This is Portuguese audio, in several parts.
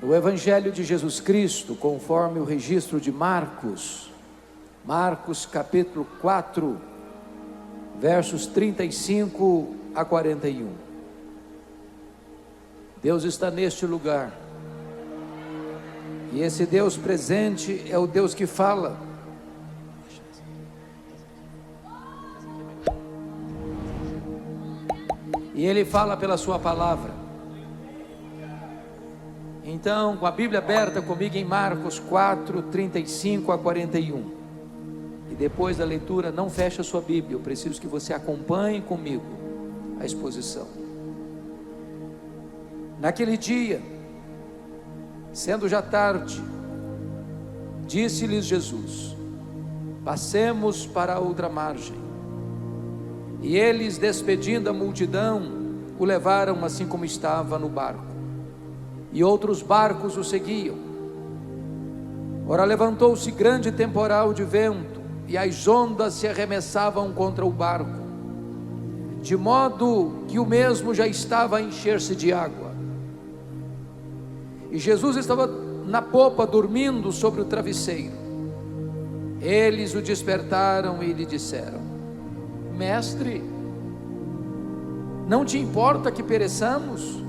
No Evangelho de Jesus Cristo, conforme o registro de Marcos, capítulo 4, versos 35 a 41. Deus está neste lugar, e esse Deus presente é o Deus que fala. E Ele fala pela sua palavra. Então, com a Bíblia aberta comigo em Marcos 4, 35 a 41. E depois da leitura, não feche a sua Bíblia, eu preciso que você acompanhe comigo a exposição. Naquele dia, sendo já tarde, disse-lhes Jesus: passemos para a outra margem. E eles, despedindo a multidão, o levaram assim como estava no barco. E outros barcos o seguiam. Ora, levantou-se grande temporal de vento, e as ondas se arremessavam contra o barco, de modo que o mesmo já estava a encher-se de água. E Jesus estava na popa, dormindo sobre o travesseiro. Eles o despertaram e lhe disseram: Mestre, não te importa que pereçamos?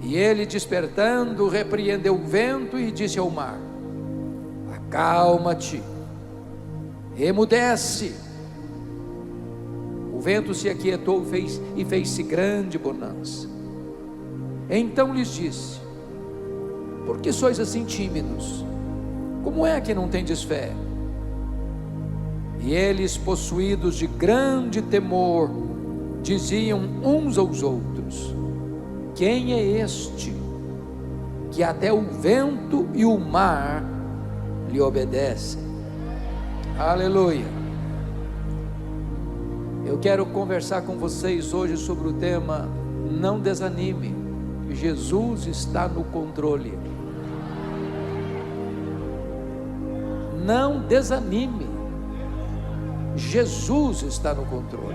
E ele, despertando, repreendeu o vento e disse ao mar: acalma-te, emudece. O vento se aquietou e fez-se grande bonança. Então lhes disse: por que sois assim tímidos? Como é que não tendes fé? E eles, possuídos de grande temor, diziam uns aos outros: quem é este, que até o vento e o mar lhe obedecem? Aleluia! Eu quero conversar com vocês hoje sobre o tema: não desanime, Jesus está no controle. Não desanime, Jesus está no controle.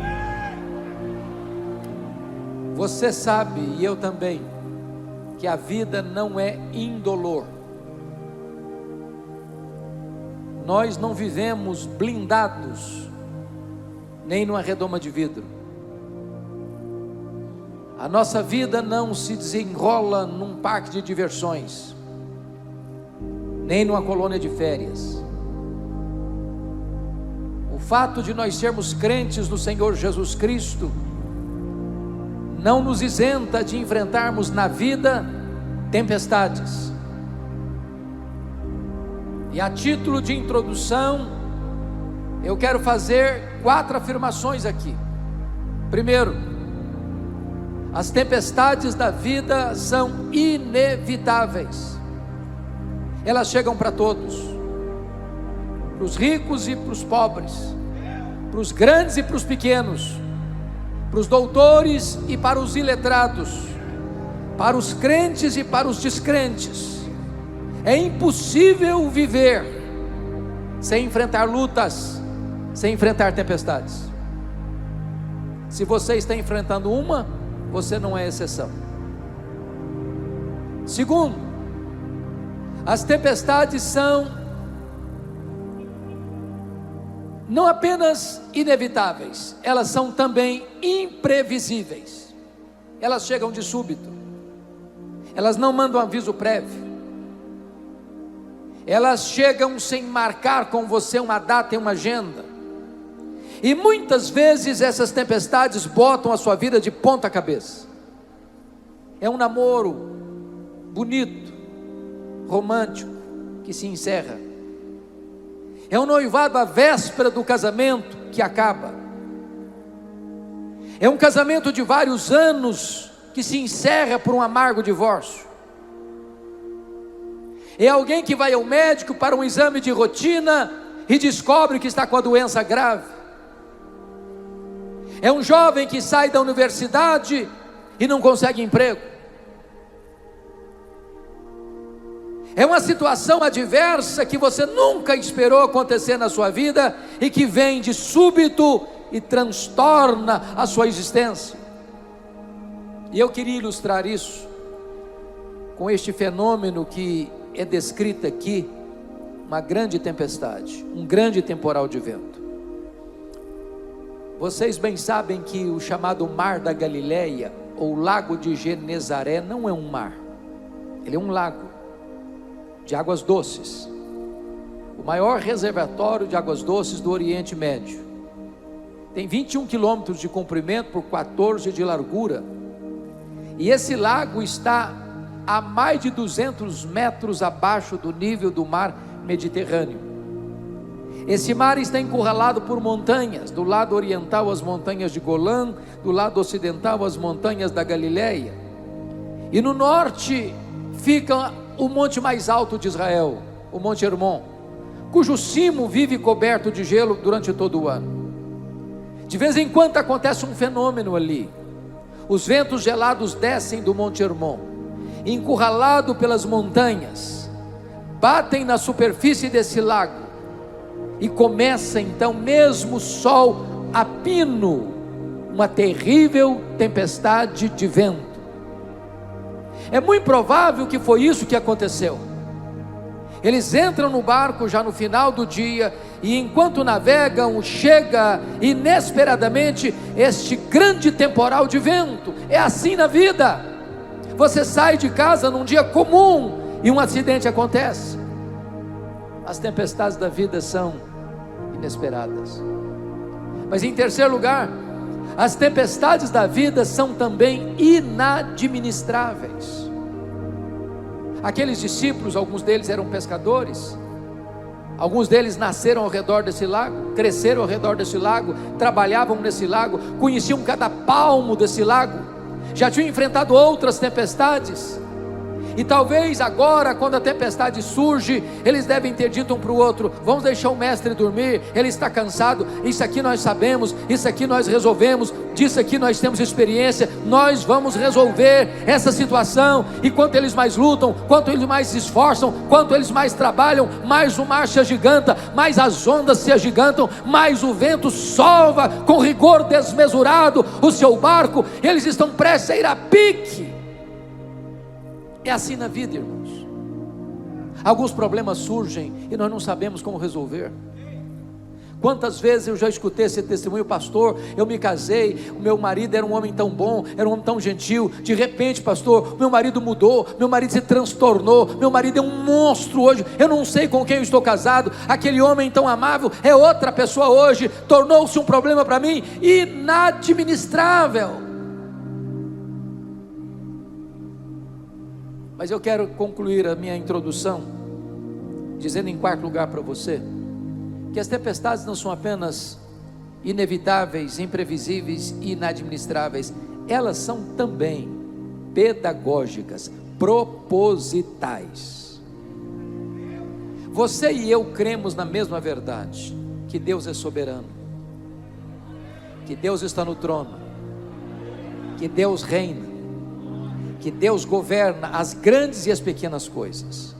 Você sabe, e eu também, que a vida não é indolor. Nós não vivemos blindados, nem numa redoma de vidro. A nossa vida não se desenrola num parque de diversões, nem numa colônia de férias. O fato de nós sermos crentes no Senhor Jesus Cristo não nos isenta de enfrentarmos na vida tempestades. E a título de introdução, eu quero fazer 4 afirmações aqui. Primeiro, as tempestades da vida são inevitáveis. Elas chegam para todos, para os ricos e para os pobres, para os grandes e para os pequenos, para os doutores e para os iletrados, para os crentes e para os descrentes. É impossível viver sem enfrentar lutas, sem enfrentar tempestades. Se você está enfrentando uma, você não é exceção. Segundo, as tempestades são não apenas inevitáveis, elas são também imprevisíveis. Elas chegam de súbito, elas não mandam aviso prévio, elas chegam sem marcar com você uma data e uma agenda. E muitas vezes essas tempestades botam a sua vida de ponta cabeça. É um namoro bonito, romântico, que se encerra. É um noivado à véspera do casamento que acaba. É um casamento de vários anos que se encerra por um amargo divórcio. É alguém que vai ao médico para um exame de rotina e descobre que está com a doença grave. É um jovem que sai da universidade e não consegue emprego. É uma situação adversa que você nunca esperou acontecer na sua vida e que vem de súbito e transtorna a sua existência. E eu queria ilustrar isso com este fenômeno que é descrito aqui, uma grande tempestade, um grande temporal de vento. Vocês bem sabem que o chamado Mar da Galileia, ou Lago de Genezaré, não é um mar, ele é um lago de águas doces, o maior reservatório de águas doces do Oriente Médio. Tem 21 quilômetros de comprimento por 14 de largura, e esse lago está a mais de 200 metros abaixo do nível do mar Mediterrâneo. Esse mar está encurralado por montanhas, do lado oriental as montanhas de Golã, do lado ocidental as montanhas da Galileia, e no norte fica o monte mais alto de Israel, o Monte Hermon, cujo cimo vive coberto de gelo durante todo o ano. De vez em quando acontece um fenômeno ali, os ventos gelados descem do Monte Hermon, encurralado pelas montanhas, batem na superfície desse lago, e começa então, mesmo sol a pino, uma terrível tempestade de vento. É muito provável que foi isso que aconteceu. Eles entram no barco já no final do dia, e enquanto navegam, chega inesperadamente este grande temporal de vento. É assim na vida. Você sai de casa num dia comum e um acidente acontece. As tempestades da vida são inesperadas. Mas em terceiro lugar, as tempestades da vida são também inadministráveis. Aqueles discípulos, alguns deles eram pescadores, alguns deles nasceram ao redor desse lago, cresceram ao redor desse lago, trabalhavam nesse lago, conheciam cada palmo desse lago, já tinham enfrentado outras tempestades, e talvez agora, quando a tempestade surge, eles devem ter dito um para o outro: vamos deixar o mestre dormir, ele está cansado, isso aqui nós sabemos, isso aqui nós resolvemos, disso aqui nós temos experiência, nós vamos resolver essa situação. E quanto eles mais lutam, quanto eles mais se esforçam, quanto eles mais trabalham, mais o mar se agiganta, mais as ondas se agigantam, mais o vento sova com rigor desmesurado o seu barco, eles estão prestes a ir a pique. É assim na vida, irmãos. Alguns problemas surgem e nós não sabemos como resolver. Quantas vezes eu já escutei esse testemunho: pastor, eu me casei, o meu marido era um homem tão bom, era um homem tão gentil, de repente, pastor, meu marido mudou, meu marido se transtornou, meu marido é um monstro hoje, eu não sei com quem eu estou casado, aquele homem tão amável é outra pessoa hoje, tornou-se um problema para mim inadministrável. Mas eu quero concluir a minha introdução dizendo em quarto lugar para você, que as tempestades não são apenas inevitáveis, imprevisíveis e inadministráveis, elas são também pedagógicas, propositais. Você e eu cremos na mesma verdade, que Deus é soberano, que Deus está no trono, que Deus reina, que Deus governa as grandes e as pequenas coisas.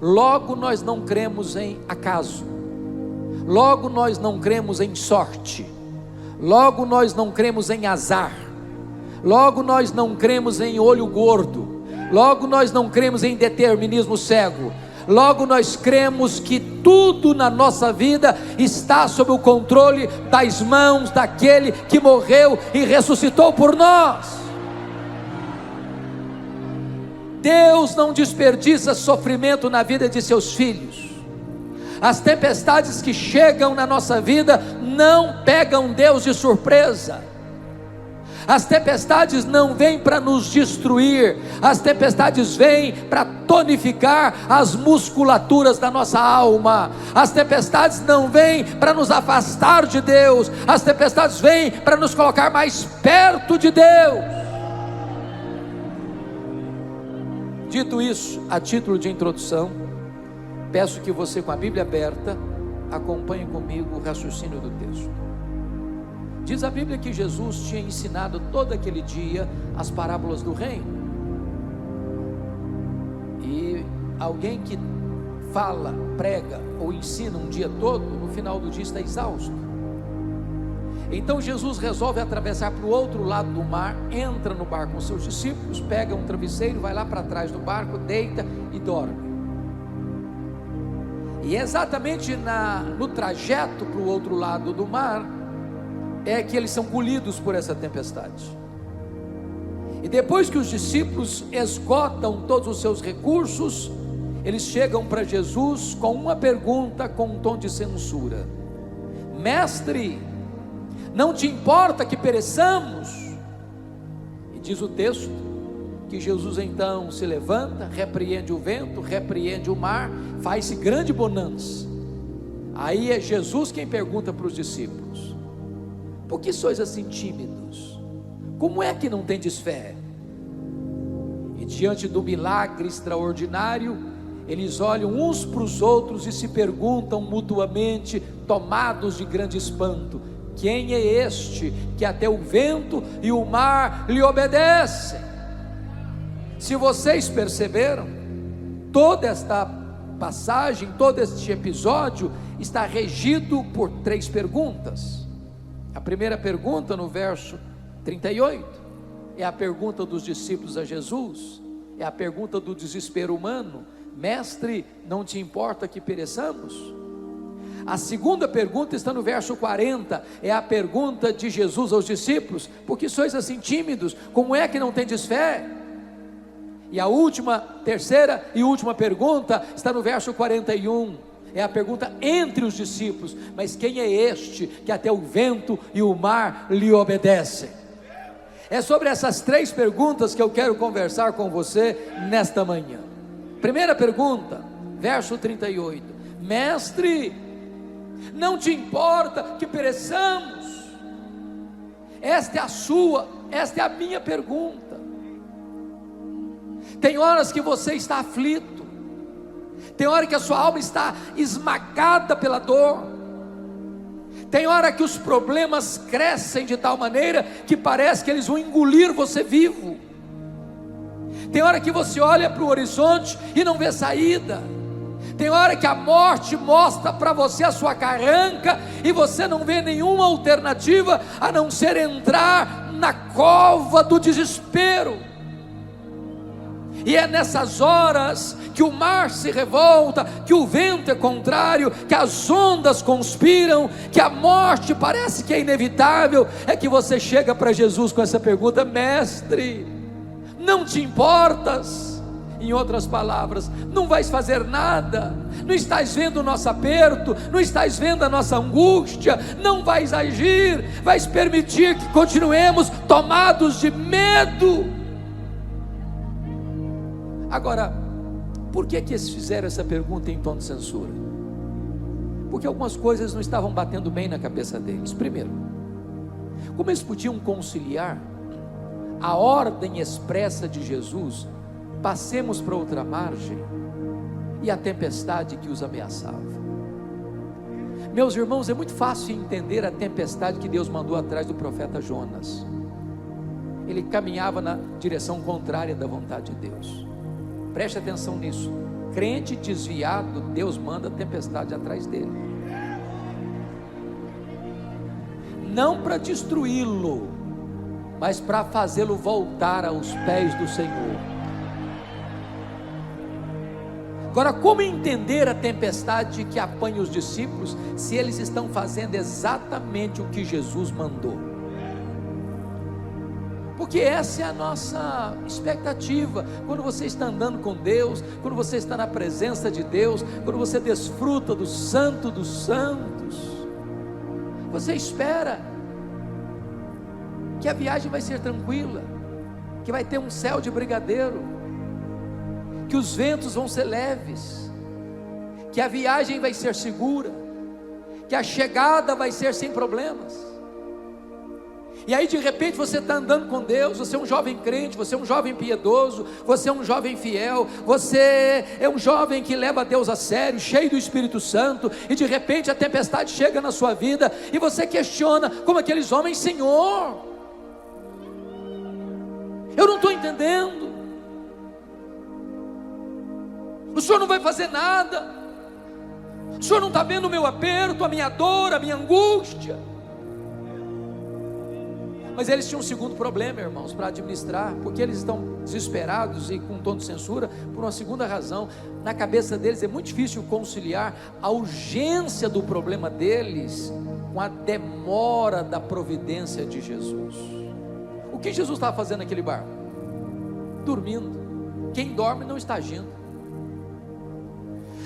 Logo nós não cremos em acaso, logo nós não cremos em sorte, logo nós não cremos em azar, logo nós não cremos em olho gordo, logo nós não cremos em determinismo cego, logo nós cremos que tudo na nossa vida está sob o controle das mãos daquele que morreu e ressuscitou por nós. Deus não desperdiça sofrimento na vida de seus filhos. As tempestades que chegam na nossa vida não pegam Deus de surpresa. As tempestades não vêm para nos destruir, as tempestades vêm para tonificar as musculaturas da nossa alma. As tempestades não vêm para nos afastar de Deus, as tempestades vêm para nos colocar mais perto de Deus. Dito isso, a título de introdução, peço que você, com a Bíblia aberta, acompanhe comigo o raciocínio do texto. Diz a Bíblia que Jesus tinha ensinado todo aquele dia as parábolas do reino. E alguém que fala, prega ou ensina um dia todo, no final do dia está exausto. Então Jesus resolve atravessar para o outro lado do mar, entra no barco com seus discípulos, pega um travesseiro, vai lá para trás do barco, deita e dorme. E exatamente no trajeto para o outro lado do mar, é que eles são engolidos por essa tempestade. E depois que os discípulos esgotam todos os seus recursos, eles chegam para Jesus com uma pergunta com um tom de censura: Mestre, não te importa que pereçamos? E diz o texto que Jesus então se levanta, repreende o vento, repreende o mar, faz-se grande bonança. Aí é Jesus quem pergunta para os discípulos: por que sois assim tímidos? Como é que não tendes fé? E diante do milagre extraordinário, eles olham uns para os outros e se perguntam mutuamente, tomados de grande espanto: quem é este que até o vento e o mar lhe obedecem? Se vocês perceberam, toda esta passagem, todo este episódio está regido por 3 perguntas. A primeira pergunta, no verso 38, é a pergunta dos discípulos a Jesus, é a pergunta do desespero humano: Mestre, não te importa que pereçamos? A segunda pergunta está no verso 40, é a pergunta de Jesus aos discípulos: por que sois assim tímidos? Como é que não tendes fé? E a terceira e última pergunta está no verso 41, é a pergunta entre os discípulos: mas quem é este que até o vento e o mar lhe obedecem? É sobre essas 3 perguntas que eu quero conversar com você nesta manhã. Primeira pergunta, verso 38: Mestre, não te importa que pereçamos? Esta é a minha pergunta. Tem horas que você está aflito, tem hora que a sua alma está esmagada pela dor, tem hora que os problemas crescem de tal maneira que parece que eles vão engolir você vivo. Tem hora que você olha para o horizonte e não vê saída. Tem hora que a morte mostra para você a sua carranca e você não vê nenhuma alternativa a não ser entrar na cova do desespero. E é nessas horas que o mar se revolta, que o vento é contrário, que as ondas conspiram, que a morte parece que é inevitável, é que você chega para Jesus com essa pergunta: Mestre, não te importas? Em outras palavras, não vais fazer nada? Não estás vendo o nosso aperto? Não estás vendo a nossa angústia? Não vais agir? Vais permitir que continuemos tomados de medo? Agora, por que eles fizeram essa pergunta em tom de censura? Porque algumas coisas não estavam batendo bem na cabeça deles. Primeiro, como eles podiam conciliar a ordem expressa de Jesus: passemos para outra margem, e a tempestade que os ameaçava? Meus irmãos, é muito fácil entender a tempestade que Deus mandou atrás do profeta Jonas. Ele caminhava na direção contrária da vontade de Deus. Preste atenção nisso: crente desviado, Deus manda tempestade atrás dele, não para destruí-lo, mas para fazê-lo voltar aos pés do Senhor. Agora, como entender a tempestade que apanha os discípulos, se eles estão fazendo exatamente o que Jesus mandou? Porque essa é a nossa expectativa. Quando você está andando com Deus, quando você está na presença de Deus, quando você desfruta do Santo dos Santos, você espera que a viagem vai ser tranquila, que vai ter um céu de brigadeiro, que os ventos vão ser leves, que a viagem vai ser segura, que a chegada vai ser sem problemas. E aí de repente você está andando com Deus, você é um jovem crente, você é um jovem piedoso, você é um jovem fiel, você é um jovem que leva Deus a sério, cheio do Espírito Santo, e de repente a tempestade chega na sua vida, e você questiona, como aqueles homens: Senhor, eu não estou entendendo, o Senhor não vai fazer nada, o Senhor não está vendo o meu aperto, a minha dor, a minha angústia. Mas eles tinham um segundo problema, irmãos, para administrar, porque eles estão desesperados e com tom de censura, por uma segunda razão. Na cabeça deles é muito difícil conciliar a urgência do problema deles com a demora da providência de Jesus. O que Jesus estava fazendo naquele barco? Dormindo. Quem dorme não está agindo.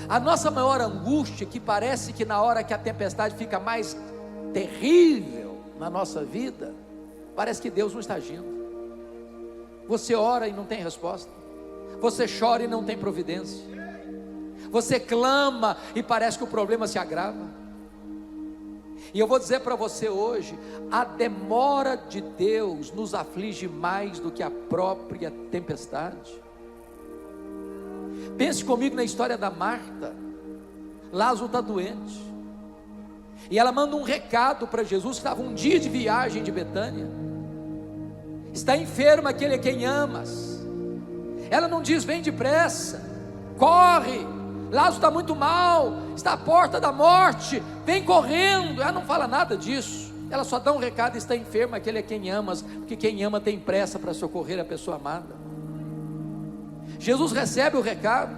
A nossa maior angústia, que parece que na hora que a tempestade fica mais terrível na nossa vida, parece que Deus não está agindo. Você ora e não tem resposta, você chora e não tem providência, você clama e parece que o problema se agrava. E eu vou dizer para você hoje, a demora de Deus nos aflige mais do que a própria tempestade. Pense comigo na história da Marta. Lázaro está doente, e ela manda um recado para Jesus, que estava um dia de viagem de Betânia. Está enfermo aquele a quem amas. Ela não diz: vem depressa, corre, Lázaro está muito mal, está à porta da morte, vem correndo. Ela não fala nada disso, ela só dá um recado: está enfermo aquele a quem amas, porque quem ama tem pressa para socorrer a pessoa amada. Jesus recebe o recado,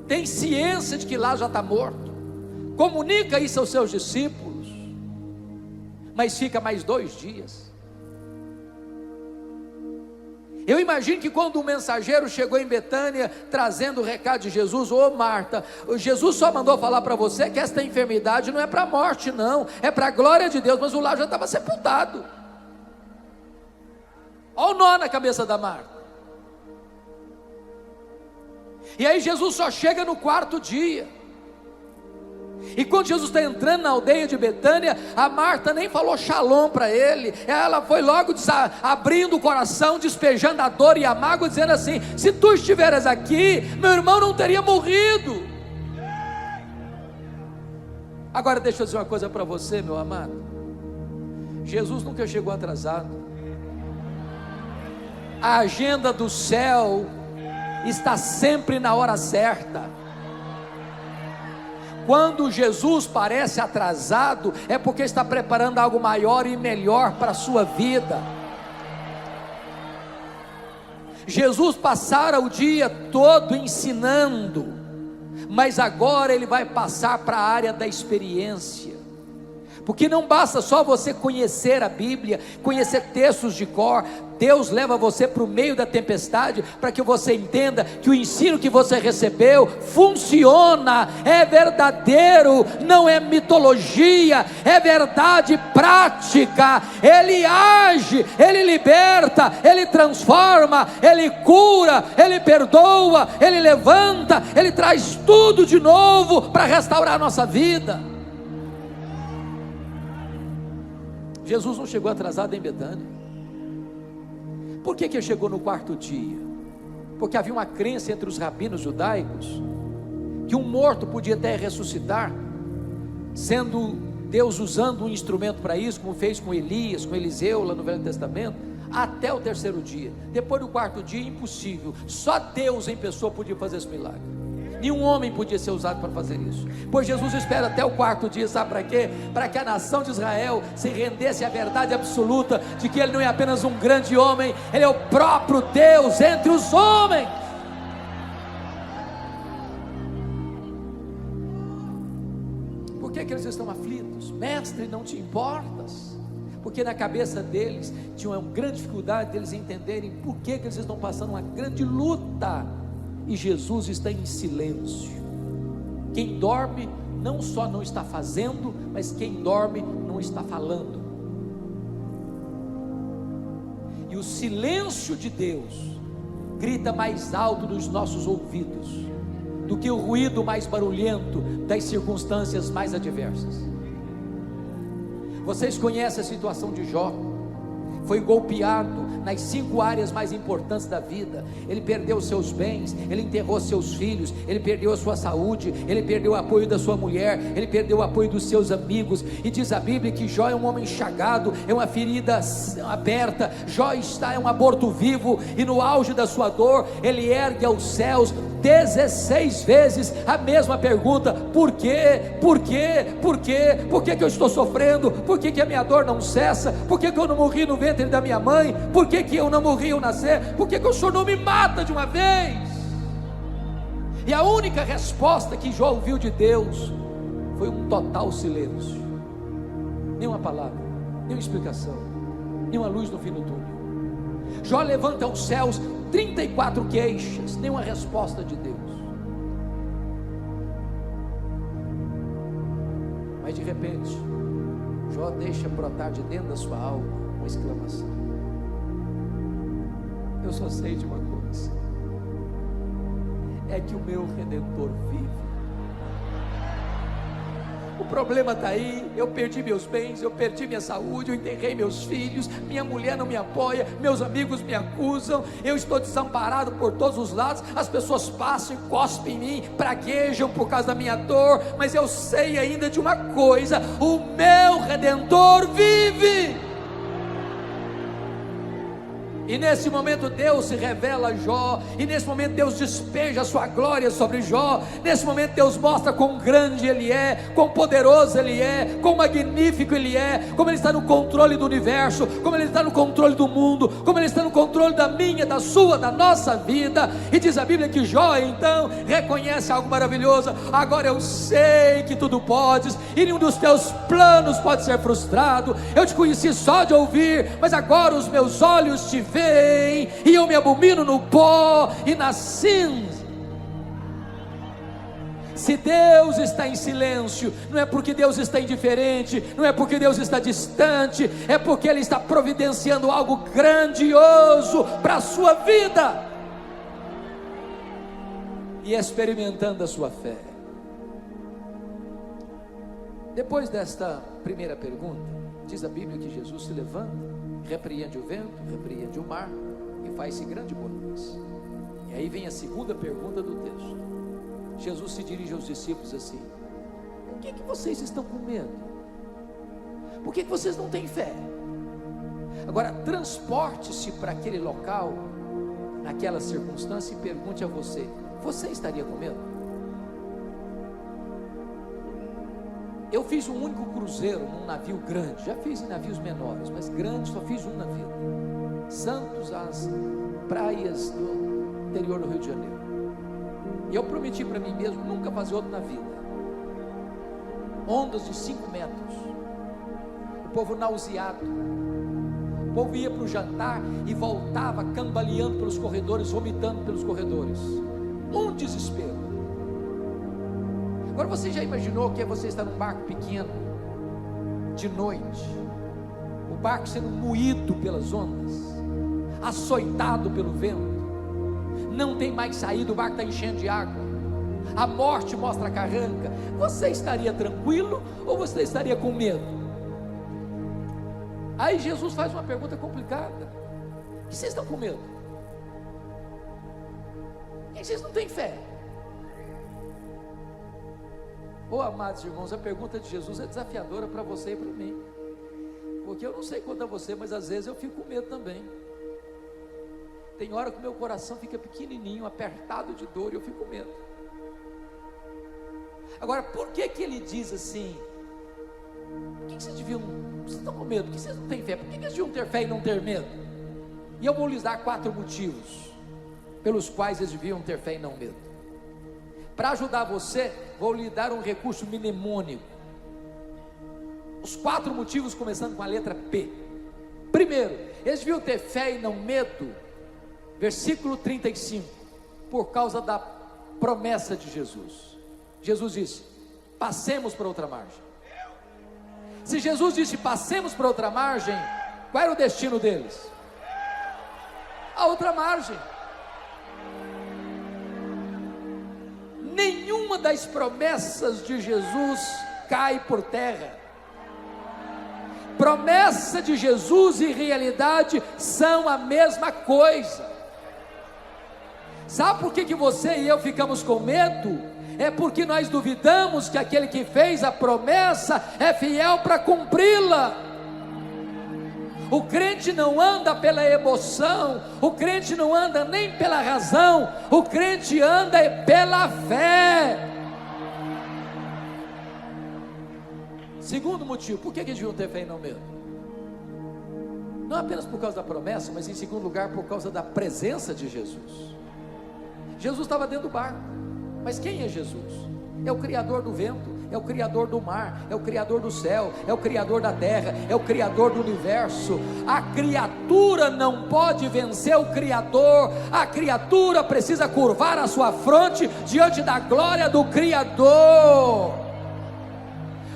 tem ciência de que Lázaro já está morto, comunica isso aos seus discípulos, mas fica mais 2 dias. Eu imagino que quando o mensageiro chegou em Betânia, trazendo o recado de Jesus: ô Marta, Jesus só mandou falar para você que esta enfermidade não é para a morte não, é para a glória de Deus. Mas o Lázaro já estava sepultado. Olha o nó na cabeça da Marta. E aí Jesus só chega no 4º dia. E quando Jesus está entrando na aldeia de Betânia, a Marta nem falou shalom para ele. Ela foi logo abrindo o coração, despejando a dor e a mágoa, dizendo assim: se tu estiveras aqui, meu irmão não teria morrido. Agora deixa eu dizer uma coisa para você, meu amado. Jesus nunca chegou atrasado. A agenda do céu está sempre na hora certa. Quando Jesus parece atrasado, é porque está preparando algo maior e melhor para a sua vida. Jesus passara o dia todo ensinando, mas agora ele vai passar para a área da experiência. Porque não basta só você conhecer a Bíblia, conhecer textos de cor. Deus leva você para o meio da tempestade, para que você entenda que o ensino que você recebeu funciona, é verdadeiro, não é mitologia, é verdade prática. Ele age, Ele liberta, Ele transforma, Ele cura, Ele perdoa, Ele levanta, Ele traz tudo de novo para restaurar a nossa vida. Jesus não chegou atrasado em Betânia. Por que ele chegou no 4º dia? Porque havia uma crença entre os rabinos judaicos que um morto podia até ressuscitar, sendo Deus usando um instrumento para isso, como fez com Elias, com Eliseu lá no Velho Testamento, até o 3º dia. Depois do 4º dia, impossível. Só Deus em pessoa podia fazer esse milagre. Nenhum homem podia ser usado para fazer isso. Pois Jesus espera até o 4º dia, sabe para quê? Para que a nação de Israel se rendesse à verdade absoluta de que Ele não é apenas um grande homem, Ele é o próprio Deus entre os homens. Por que eles estão aflitos? Mestre, não te importas? Porque na cabeça deles tinha uma grande dificuldade deles entenderem por que eles estão passando uma grande luta. E Jesus está em silêncio. Quem dorme não só não está fazendo, mas quem dorme não está falando. E o silêncio de Deus grita mais alto nos nossos ouvidos do que o ruído mais barulhento das circunstâncias mais adversas. Vocês conhecem a situação de Jó. Foi golpeado nas 5 áreas mais importantes da vida. Ele perdeu seus bens, ele enterrou seus filhos, ele perdeu a sua saúde, ele perdeu o apoio da sua mulher, ele perdeu o apoio dos seus amigos. E diz a Bíblia que Jó é um homem chagado, é uma ferida aberta. Jó é um aborto vivo, e no auge da sua dor, ele ergue aos céus 16 vezes a mesma pergunta: por quê? Por quê? Por quê? Por que eu estou sofrendo? Por que a minha dor não cessa? Por que eu não morri no ventre ventre da minha mãe? Por que que eu não morri ao nascer? Por que que o Senhor não me mata de uma vez? E a única resposta que Jó ouviu de Deus foi um total silêncio. Nenhuma palavra, nenhuma explicação, nenhuma luz no fim do túnel. Jó levanta aos céus 34 queixas, nenhuma resposta de Deus. Mas de repente, Jó deixa brotar de dentro da sua alma uma exclamação: eu só sei de uma coisa, é que o meu Redentor vive. O problema está aí, eu perdi meus bens, eu perdi minha saúde, eu enterrei meus filhos, minha mulher não me apoia, meus amigos me acusam, eu estou desamparado por todos os lados, as pessoas passam e cospem em mim, praguejam por causa da minha dor, mas eu sei ainda de uma coisa: o meu Redentor vive. E nesse momento Deus se revela a Jó, e nesse momento Deus despeja a sua glória sobre Jó. Nesse momento Deus mostra quão grande Ele é, quão poderoso Ele é, quão magnífico Ele é, como Ele está no controle do universo, como Ele está no controle do mundo, como Ele está no controle da minha, da sua, da nossa vida. E diz a Bíblia que Jó então reconhece algo maravilhoso: agora eu sei que tudo podes, e nenhum dos teus planos pode ser frustrado. Eu te conheci só de ouvir, mas agora os meus olhos te veem, e eu me abomino no pó e na cinza. Se Deus está em silêncio, não é porque Deus está indiferente, não é porque Deus está distante, é porque Ele está providenciando algo grandioso para a sua vida e experimentando a sua fé. Depois desta primeira pergunta, diz a Bíblia que Jesus se levanta, repreende o vento, repreende o mar e faz-se grande bonança. E aí vem a segunda pergunta do texto. Jesus se dirige aos discípulos assim: por que vocês estão com medo? Por que vocês não têm fé? Agora transporte-se para aquele local, naquela circunstância, e pergunte a você: você estaria com medo? Eu fiz um único cruzeiro num navio grande, já fiz em navios menores, mas grande só fiz um na vida. Santos, às praias do interior do Rio de Janeiro. E eu prometi para mim mesmo nunca fazer outro na vida. Ondas de 5 metros, o povo nauseado, o povo ia para o jantar e voltava cambaleando pelos corredores, vomitando pelos corredores. Um desespero. Agora você já imaginou que você está num barco pequeno, de noite, o barco sendo moído pelas ondas, açoitado pelo vento, não tem mais saída, o barco está enchendo de água, a morte mostra a carranca. Você estaria tranquilo ou você estaria com medo? Aí Jesus faz uma pergunta complicada: e vocês estão com medo? E vocês não têm fé? Oh, amados irmãos, a pergunta de Jesus é desafiadora para você e para mim, porque eu não sei quanto a você, mas às vezes eu fico com medo também. Tem hora que o meu coração fica pequenininho, apertado de dor, e eu fico com medo. Agora, por que ele diz assim? Por que vocês estão com medo? Por que vocês não têm fé? Por que eles deviam ter fé e não ter medo? E eu vou lhes dar 4 motivos pelos quais eles deviam ter fé e não medo. Para ajudar você, vou lhe dar um recurso mnemônico. Os 4 motivos, começando com a letra P. Primeiro, eles deviam ter fé e não medo. Versículo 35, por causa da promessa de Jesus. Jesus disse: passemos para outra margem. Se Jesus disse passemos para outra margem, qual era o destino deles? A outra margem. Nenhuma das promessas de Jesus cai por terra. Promessa de Jesus e realidade são a mesma coisa. Sabe por que você e eu ficamos com medo? É porque nós duvidamos que aquele que fez a promessa é fiel para cumpri-la. O crente não anda pela emoção, o crente não anda nem pela razão, o crente anda pela fé. Segundo motivo, por que eles deviam ter fé e não medo? Não apenas por causa da promessa, mas em segundo lugar por causa da presença de Jesus. Jesus estava dentro do barco, mas quem é Jesus? É o Criador do vento, é o Criador do mar, é o Criador do céu, é o Criador da terra, é o Criador do universo. A criatura não pode vencer o Criador, a criatura precisa curvar a sua fronte diante da glória do Criador.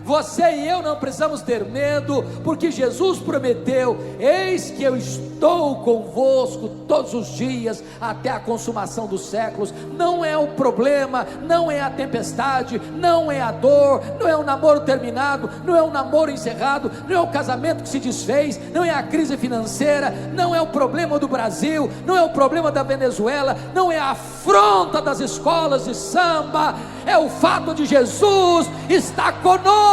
Você e eu não precisamos ter medo, porque Jesus prometeu: eis que eu estou convosco todos os dias, até a consumação dos séculos. Não é o problema, não é a tempestade, não é a dor, não é o namoro terminado, não é o namoro encerrado, não é o casamento que se desfez, não é a crise financeira, não é o problema do Brasil, não é o problema da Venezuela, não é a afronta das escolas de samba, é o fato de Jesus estar conosco.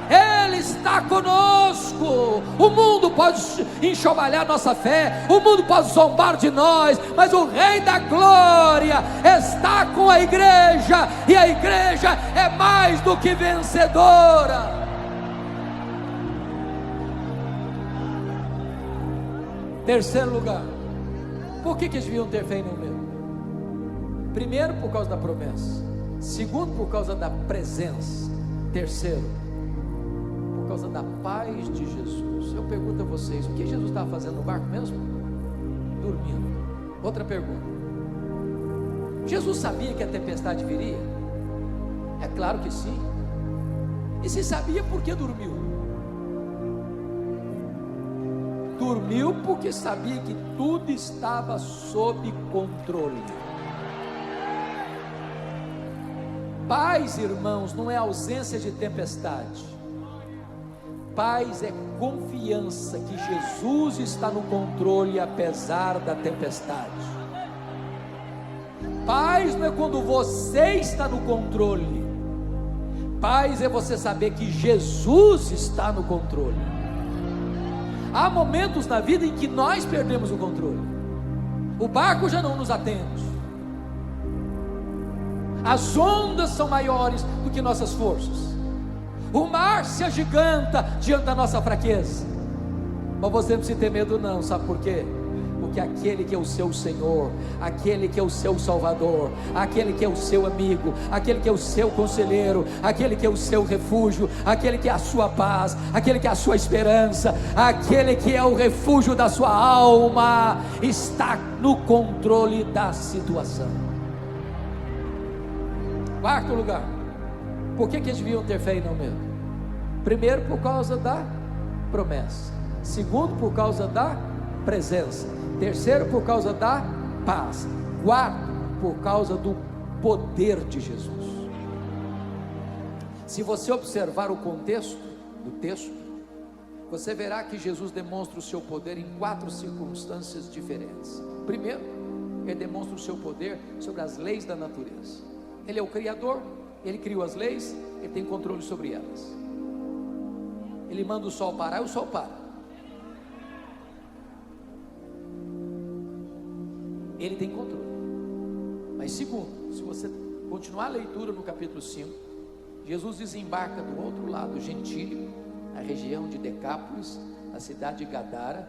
Ele está conosco. O mundo pode enxovalhar nossa fé, o mundo pode zombar de nós, mas o Rei da Glória está com a igreja, e a igreja é mais do que vencedora. Terceiro lugar, por que eles deviam ter fé e não medo? Primeiro, por causa da promessa. Segundo, por causa da presença. Terceiro, por causa da paz de Jesus. Eu pergunto a vocês: o que Jesus estava fazendo no barco mesmo? Dormindo. Outra pergunta: Jesus sabia que a tempestade viria? É claro que sim. E se sabia, por que dormiu? Dormiu porque sabia que tudo estava sob controle. Paz, irmãos, não é ausência de tempestade. Paz é confiança que Jesus está no controle apesar da tempestade. Paz não é quando você está no controle. Paz é você saber que Jesus está no controle. Há momentos na vida em que nós perdemos o controle. O barco já não nos atende. As ondas são maiores do que nossas forças. O mar se agiganta diante da nossa fraqueza. Mas você não precisa ter medo não, sabe por quê? Porque aquele que é o seu Senhor, aquele que é o seu Salvador, aquele que é o seu amigo, aquele que é o seu conselheiro, aquele que é o seu refúgio, aquele que é a sua paz, aquele que é a sua esperança, aquele que é o refúgio da sua alma, está no controle da situação. Quarto lugar, por que eles deviam ter fé e não medo? Primeiro, por causa da promessa. Segundo, por causa da presença. Terceiro, por causa da paz. Quarto, por causa do poder de Jesus. Se você observar o contexto do texto, você verá que Jesus demonstra o seu poder em 4 circunstâncias diferentes. Primeiro, ele demonstra o seu poder sobre as leis da natureza. Ele é o Criador, ele criou as leis, ele tem controle sobre elas. Ele manda o sol parar e o sol para. Ele tem controle. Mas segundo, se você continuar a leitura no capítulo 5, Jesus desembarca do outro lado gentílico, na região de Decápolis, na cidade de Gadara,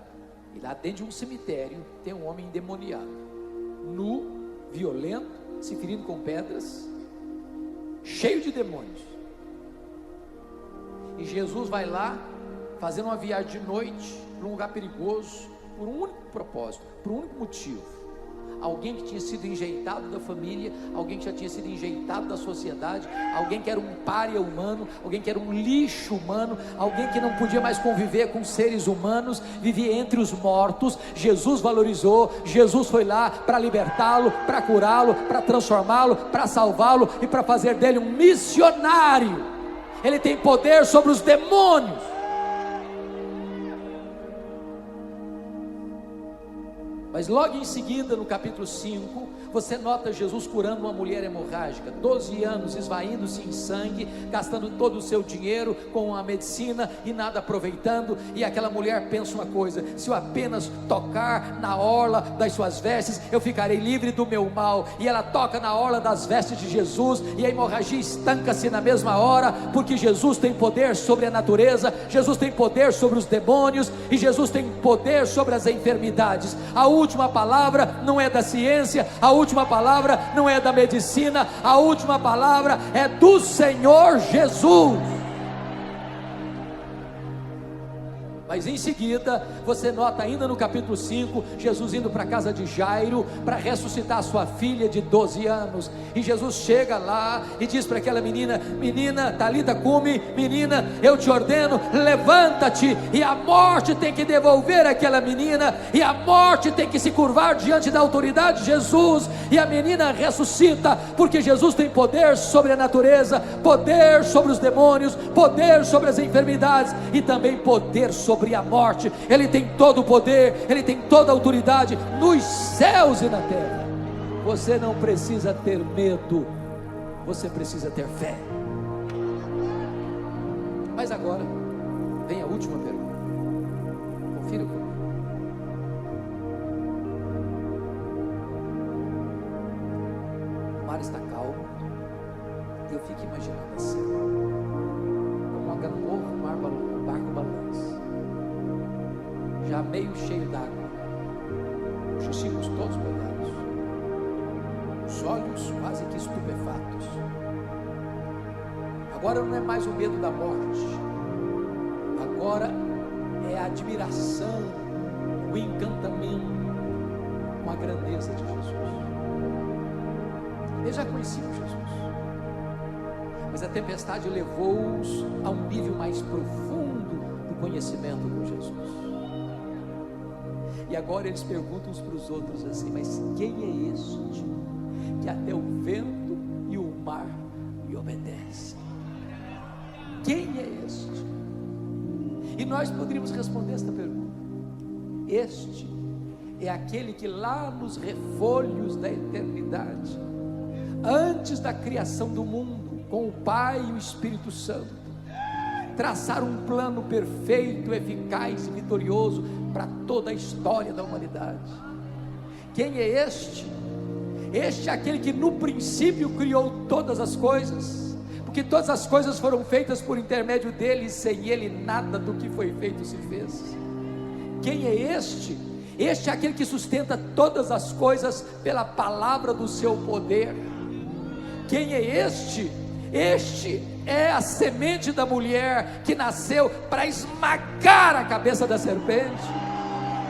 e lá dentro de um cemitério tem um homem endemoniado, nu, violento, se ferindo com pedras, cheio de demônios. E Jesus vai lá, fazendo uma viagem de noite, para um lugar perigoso, por um único propósito, por um único motivo. Alguém que tinha sido enjeitado da família, alguém que já tinha sido enjeitado da sociedade, alguém que era um pária humano, alguém que era um lixo humano, alguém que não podia mais conviver com seres humanos, vivia entre os mortos. Jesus valorizou, Jesus foi lá para libertá-lo, para curá-lo, para transformá-lo, para salvá-lo e para fazer dele um missionário. Ele tem poder sobre os demônios. Mas logo em seguida, no capítulo 5, você nota Jesus curando uma mulher hemorrágica, 12 anos esvaindo-se em sangue, gastando todo o seu dinheiro com a medicina e nada aproveitando. E aquela mulher pensa uma coisa: se eu apenas tocar na orla das suas vestes, eu ficarei livre do meu mal. E ela toca na orla das vestes de Jesus, e a hemorragia estanca-se na mesma hora, porque Jesus tem poder sobre a natureza, Jesus tem poder sobre os demônios, e Jesus tem poder sobre as enfermidades. A última palavra não é da ciência, a última palavra não é da medicina, a última palavra é do Senhor Jesus. Mas em seguida, você nota ainda no capítulo 5, Jesus indo para a casa de Jairo, para ressuscitar a sua filha de 12 anos, e Jesus chega lá, e diz para aquela menina: menina, talita cumi, menina, eu te ordeno, levanta-te. E a morte tem que devolver aquela menina, e a morte tem que se curvar diante da autoridade de Jesus, e a menina ressuscita, porque Jesus tem poder sobre a natureza, poder sobre os demônios, poder sobre as enfermidades, e também poder sobre a morte. Ele tem todo o poder, Ele tem toda a autoridade nos céus e na terra. Você não precisa ter medo, você precisa ter fé. Mas agora vem a última pergunta. Confira comigo. O mar está calmo, eu fico imaginando a cena, como a gangorra, o barco balança, já meio cheio d'água, os discípulos todos molhados, os olhos quase que estupefatos. Agora não é mais o medo da morte, agora é a admiração, o encantamento com a grandeza de Jesus. Eles já conheciam Jesus, mas a tempestade levou-os a um nível mais profundo do conhecimento com Jesus. E agora eles perguntam uns para os outros assim: mas quem é este que até o vento e o mar lhe obedecem? Quem é este? E nós poderíamos responder esta pergunta: este é aquele que lá nos refolhos da eternidade, antes da criação do mundo, com o Pai e o Espírito Santo, traçar um plano perfeito, eficaz e vitorioso para toda a história da humanidade. Quem é este? Este é aquele que no princípio criou todas as coisas, porque todas as coisas foram feitas por intermédio dele, e sem ele nada do que foi feito se fez. Quem é este? Este é aquele que sustenta todas as coisas pela palavra do seu poder. Quem é este? Este é a semente da mulher que nasceu para esmagar a cabeça da serpente.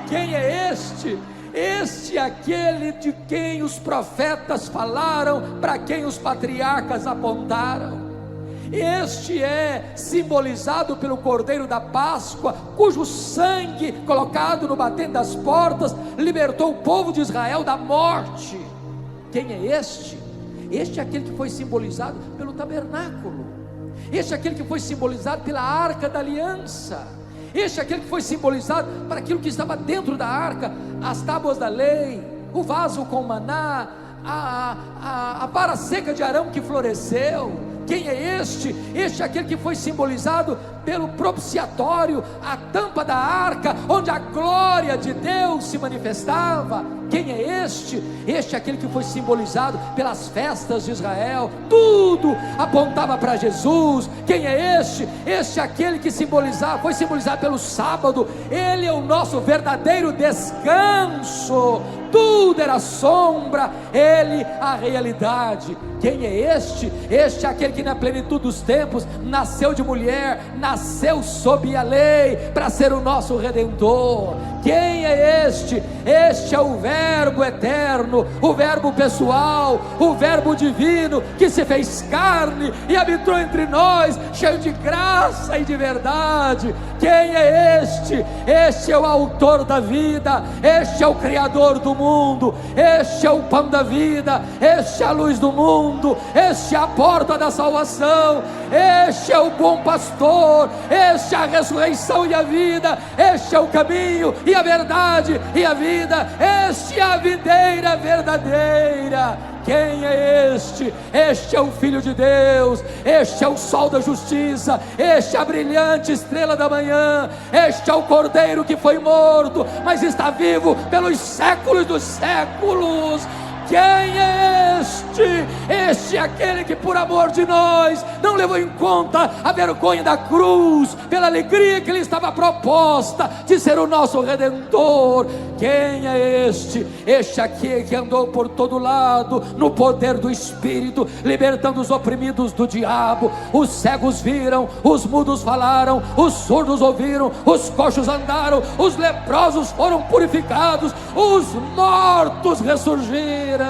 Quem é este? Este é aquele de quem os profetas falaram, para quem os patriarcas apontaram. Este é simbolizado pelo Cordeiro da Páscoa, cujo sangue colocado no batente das portas libertou o povo de Israel da morte. Quem é este? Este é aquele que foi simbolizado pelo tabernáculo. Este é aquele que foi simbolizado pela arca da aliança. Este é aquele que foi simbolizado para aquilo que estava dentro da arca: as tábuas da lei, o vaso com maná, a vara seca de Arão que floresceu. Quem é este? Este é aquele que foi simbolizado pelo propiciatório, a tampa da arca, onde a glória de Deus se manifestava. Quem é este? Este é aquele que foi simbolizado pelas festas de Israel, tudo apontava para Jesus. Quem é este? Este é aquele que foi simbolizado pelo sábado. Ele é o nosso verdadeiro descanso. Tudo era sombra, ele a realidade. Quem é este? Este é aquele que na plenitude dos tempos nasceu de mulher, nasceu sob a lei para ser o nosso Redentor. Quem é este? Este é o Verbo eterno, o Verbo pessoal, o Verbo divino que se fez carne e habitou entre nós, cheio de graça e de verdade. Quem é este? Este é o autor da vida, este é o Criador do mundo, este é o pão da vida, este é a luz do mundo, este é a porta da salvação, este é o bom pastor, este é a ressurreição e a vida, este é o caminho e a verdade e a vida. vida, este é a videira verdadeira. Quem é este? Este é o Filho de Deus, este é o sol da justiça, este é a brilhante estrela da manhã, este é o Cordeiro que foi morto, mas está vivo pelos séculos dos séculos. Quem é este? Este é aquele que por amor de nós não levou em conta a vergonha da cruz, pela alegria que lhe estava proposta de ser o nosso Redentor. Quem é este? Este aqui que andou por todo lado no poder do Espírito, libertando os oprimidos do diabo. Os cegos viram, os mudos falaram, os surdos ouviram, os coxos andaram, os leprosos foram purificados, os mortos ressurgiram.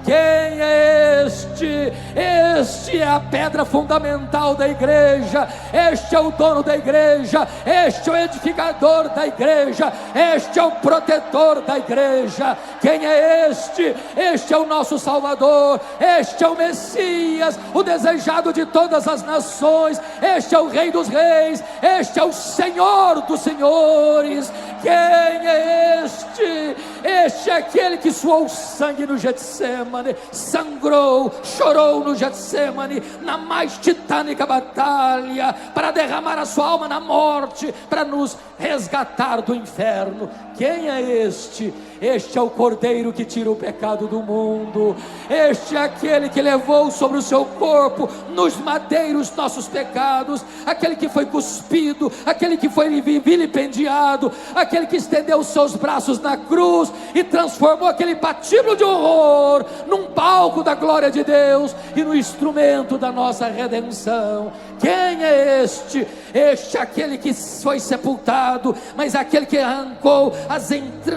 Quem é este? Este é a pedra fundamental da igreja, este é o dono da igreja, este é o edificador da igreja, este é o protetor da igreja. Quem é este? Este é o nosso Salvador, este é o Messias, o desejado de todas as nações, este é o Rei dos Reis, este é o Senhor dos Senhores. Quem é este? Este é aquele que suou sangue no Getsemane, sangrou, chorou no Getsemane, na mais titânica batalha, para derramar a sua alma na morte, para nos resgatar do inferno. Quem é este? Este é o Cordeiro que tira o pecado do mundo, este é aquele que levou sobre o seu corpo, nos madeiros, nossos pecados, aquele que foi cuspido, aquele que foi vilipendiado, aquele que estendeu os seus braços na cruz e transformou aquele patíbulo de horror num palco da glória de Deus e no instrumento da nossa redenção. Quem é este? Este é aquele que foi sepultado, mas aquele que arrancou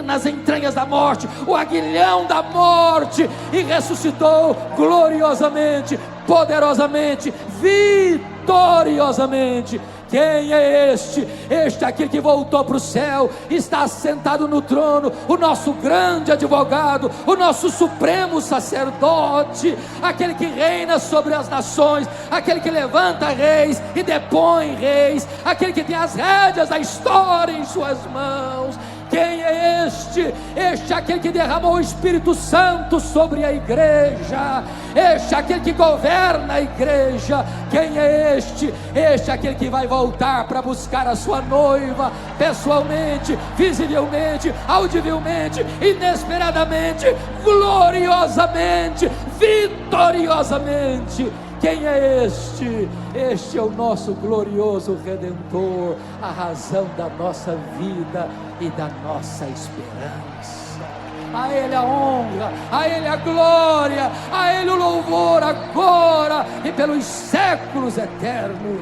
nas entranhas da morte, o aguilhão da morte, e ressuscitou gloriosamente, poderosamente, vitoriosamente. Quem é este? Este é aquele que voltou para o céu, está assentado no trono, o nosso grande advogado, o nosso supremo sacerdote, aquele que reina sobre as nações, aquele que levanta reis e depõe reis, aquele que tem as rédeas da história em suas mãos. Quem é este? Este é aquele que derramou o Espírito Santo sobre a igreja, este é aquele que governa a igreja. Quem é este? Este é aquele que vai voltar para buscar a sua noiva, pessoalmente, visivelmente, audivelmente, inesperadamente, gloriosamente, vitoriosamente. Quem é este? Este é o nosso glorioso Redentor, a razão da nossa vida e da nossa esperança. A Ele a honra, a Ele a glória, a Ele o louvor agora e pelos séculos eternos.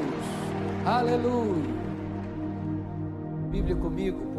Aleluia. Bíblia comigo.